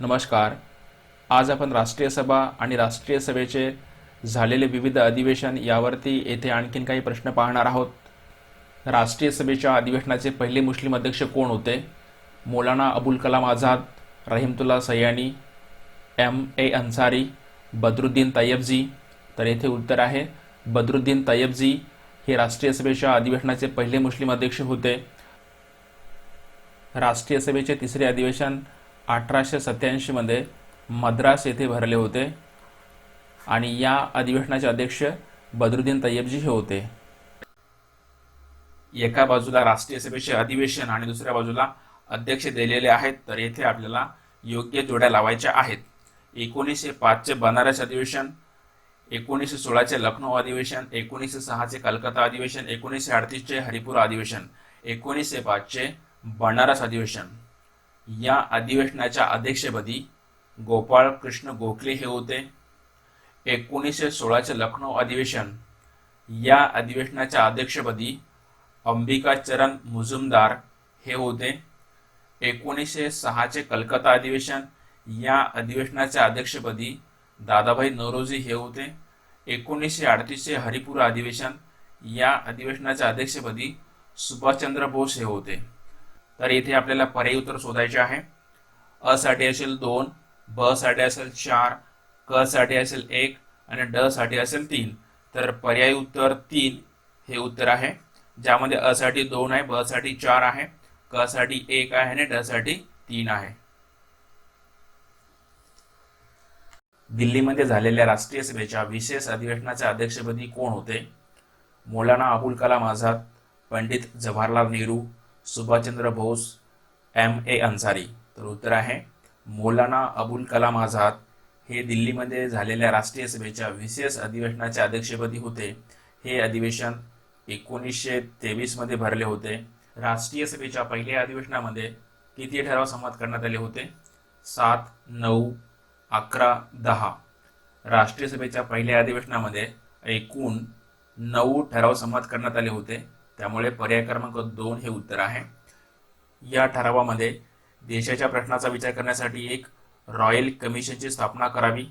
नमस्कार. आज आपण राष्ट्रीय सभा आणि राष्ट्रीय सभेचे झालेले विविध अधिवेशन यावरती येथे आणखीन काही प्रश्न पाहणार आहोत. राष्ट्रीय सभेच्या अधिवेशनाचे पहिले मुस्लिम अध्यक्ष कोण होते? मौलाना अबुल कलाम आझाद, रहीमतुल्ला सयानी, M.A. अन्सारी, बद्रुद्दीन तय्यबजी. तर येथे उत्तर आहे बद्रुद्दीन तय्यबजी हे राष्ट्रीय सभेच्या अधिवेशनाचे पहिले मुस्लिम अध्यक्ष होते. राष्ट्रीय सभेचे तिसरे अधिवेशन 1887 मध्ये मद्रास येथे भरले होते आणि या अधिवेशनाचे अध्यक्ष बद्रुद्दीन तय्यबजी हे होते. एका बाजूला राष्ट्रीय सभेचे अधिवेशन आणि दुसऱ्या बाजूला अध्यक्ष दिलेले आहेत, तर येथे आपल्याला योग्य जोड्या लावायच्या आहेत. 1905 चे बनारस अधिवेशन, 1916 चे लखनौ अधिवेशन, 1906 चे कलकत्ता अधिवेशन, 1938 चे हरिपुरा अधिवेशन, 1905 चे बनारस अधिवेशन. या अधिवेशनाच्या अध्यक्षपदी गोपाळ कृष्ण गोखले हे होते. 1916 चे लखनौ अधिवेशन, या अधिवेशनाच्या अध्यक्षपदी अंबिकाचरण मुजुमदार हे होते. 1906 चे कलकत्ता अधिवेशन, या अधिवेशनाच्या अध्यक्षपदी दादाभाई नौरोजी हे होते. 1938 चे हरिपुरा अधिवेशन, या अधिवेशनाच्या अध्यक्षपदी सुभाषचंद्र बोस हे होते. तर येथे आपल्याला पर्यायी उत्तर शोधायचे आहे. अ साठी असेल 2, ब साठी असेल 4, क साठी असेल 1 आणि ड साठी असेल 3. तर पर्यायी उत्तर 3 हे उत्तर आहे, ज्यामध्ये अ साठी 2 आहे, ब साठी 4 आहे, क साठी 1 आहे आणि ड साठी 3 आहे. दिल्लीमध्ये झालेल्या राष्ट्रीय सभेच्या विशेष अधिवेशनाच्या अध्यक्षपदी कोण होते? मौलाना अबुल कलाम आझाद, पंडित जवाहरलाल नेहरू, सुभाषचंद्र बोस, M.A. अन्सारी. तर उत्तर आहे मौलाना अबुल कलाम आझाद हे दिल्लीमध्ये झालेल्या राष्ट्रीय सभेच्या विशेष अधिवेशनाच्या अध्यक्षपदी होते. हे अधिवेशन 1923 मध्ये भरले होते. राष्ट्रीय सभेच्या पहिल्या अधिवेशनामध्ये किती ठराव संमत करण्यात आले होते? 7, 9, 11, 10. राष्ट्रीय सभेच्या पहिल्या अधिवेशनामध्ये एकूण 9 ठराव संमत करण्यात आले होते, त्यामुळे पर्याय क्रमांक 2 हे उत्तर आहे. या ठरावामध्ये देशाच्या प्रश्नाचा विचार करण्यासाठी एक रॉयल कमिशनची स्थापना करावी,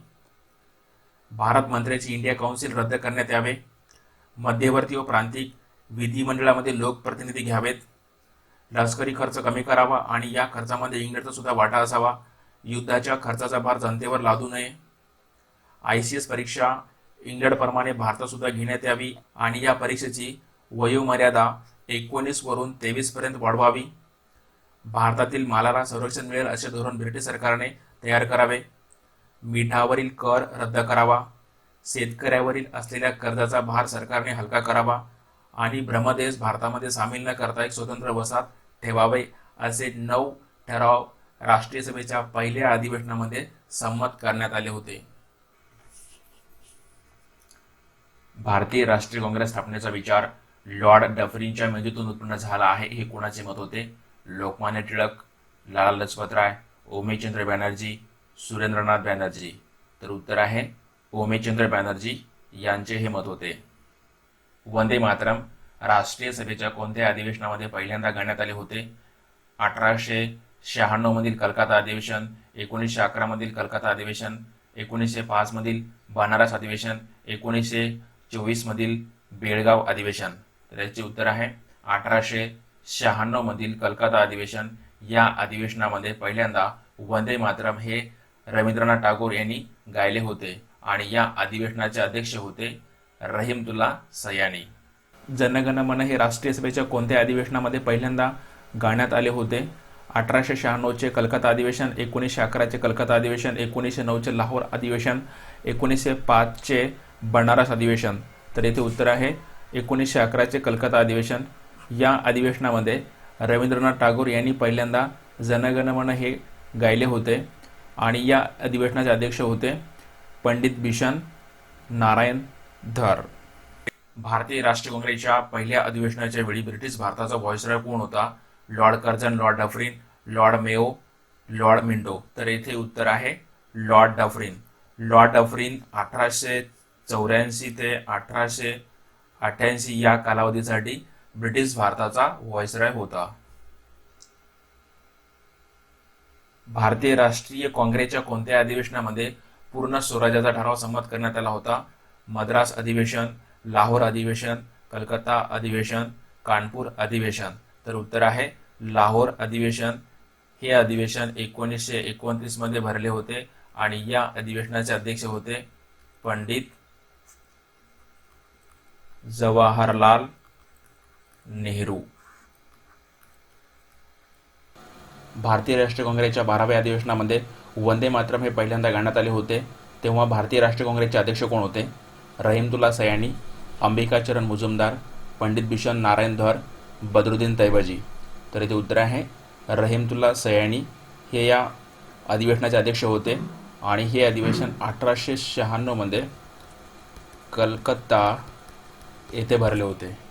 भारत मंत्र्याची इंडिया काउन्सिल रद्द करण्यात यावे, मध्यवर्ती व प्रांतिक विधिमंडळामध्ये लोकप्रतिनिधी घ्यावेत, लष्करी खर्च कमी करावा आणि या खर्चामध्ये इंग्लंडचा सुद्धा वाटा असावा, युद्धाच्या खर्चाचा भार जनतेवर लादू नये, ICS परीक्षा इंग्लंडप्रमाणे भारतात सुद्धा घेण्यात यावी आणि या परीक्षेची वयोमर्यादा 19 वरून 23 पर्यंत वाढवावी, भारतातील मालाला संरक्षण मिळेल असे धोरण ब्रिटिश सरकारने तयार करावे, मिठावरील कर रद्द करावा, शेतकऱ्यावरील असलेल्या कर्जाचा भार सरकारने हलका करावा आणि ब्रह्मदेश भारतामध्ये सामील न करता एक स्वतंत्र वसाहत ठेवावे, असे 9 ठराव राष्ट्रीय सभेच्या पहिल्या अधिवेशनामध्ये संमत करण्यात आले होते. भारतीय राष्ट्रीय काँग्रेस स्थापनेचा विचार लॉर्ड डफरीनच्या मेंदूतून उत्पन्न झाला आहे, हे कोणाचे मत होते? लोकमान्य टिळक, लाला लजपतराय, ओमेचंद्र बॅनर्जी, सुरेंद्रनाथ बॅनर्जी. तर उत्तर आहे ओमेचंद्र बॅनर्जी यांचे हे मत होते. वंदे मातरम राष्ट्रीय सभेच्या कोणत्या अधिवेशनामध्ये पहिल्यांदा गाण्यात आले होते? 1896 मधील कलकत्ता अधिवेशन, 1911 मधील कलकत्ता अधिवेशन, 1905 मधील बनारस अधिवेशन, 1924 मधील बेळगाव अधिवेशन. तर याचे उत्तर आहे 1896 मधील कलकत्ता अधिवेशन. या अधिवेशनामध्ये पहिल्यांदा वंदे मातरम हे रवींद्रनाथ टागोर यांनी गायले होते आणि या अधिवेशनाचे अध्यक्ष होते रहीमतुल्ला सयानी. जनगण मन हे राष्ट्रीय सभेच्या कोणत्या अधिवेशनामध्ये पहिल्यांदा गाण्यात आले होते? 1896 चे कलकत्ता अधिवेशन, 1911 चे कलकत्ता अधिवेशन, 1909 चे लाहोर अधिवेशन, 1905 चे बनारस अधिवेशन. तर येथे उत्तर आहे 1911 चे कलकत्ता अधिवेशन. या अधिवेशनामध्ये रवींद्रनाथ टागोर यांनी पहिल्यांदा जनगण मन हे गायले होते आणि या अधिवेशनाचे अध्यक्ष होते पंडित बिशन नारायण धर. भारतीय राष्ट्रीय काँग्रेसच्या पहिल्या अधिवेशनाच्या वेळी ब्रिटिश भारताचा व्हाईसरॉय कोण होता? Lord Curzon, Lord Dufferin, Lord Mayo, Lord Minto. तर येथे उत्तर आहे लॉर्ड डफरीन. लॉर्ड डफरीन 1884 ते 1888 या कालावधीसाठी ब्रिटिश भारताचा व्हाईसरॉय होता. भारतीय राष्ट्रीय काँग्रेसच्या कोणत्या अधिवेशनामध्ये पूर्ण स्वराज्याचा ठराव संमत करण्यात आला होता? मद्रास अधिवेशन, लाहोर अधिवेशन, कलकत्ता अधिवेशन, कानपूर अधिवेशन. तर उत्तर आहे लाहोर अधिवेशन. हे अधिवेशन 1929 मध्ये भरले होते आणि या अधिवेशनाचे अध्यक्ष होते पंडित जवाहरलाल नेहरू. भारतीय राष्ट्रीय काँग्रेसच्या 12व्या अधिवेशनामध्ये वंदे मातरम हे पहिल्यांदा गाण्यात आले होते. तेव्हा भारतीय राष्ट्रीय काँग्रेसचे अध्यक्ष कोण होते? रहीमतुल्ला सयानी, अंबिकाचरण मुजुमदार, पंडित बिशन नारायण धर, बद्रुद्दीन तैयबजी. तर इथे उत्तर आहे रहीमतुल्ला सयानी. हे या अधिवेशनाचे अध्यक्ष होते आणि हे अधिवेशन 1896 मध्ये कलकत्ता येथे भरले होते.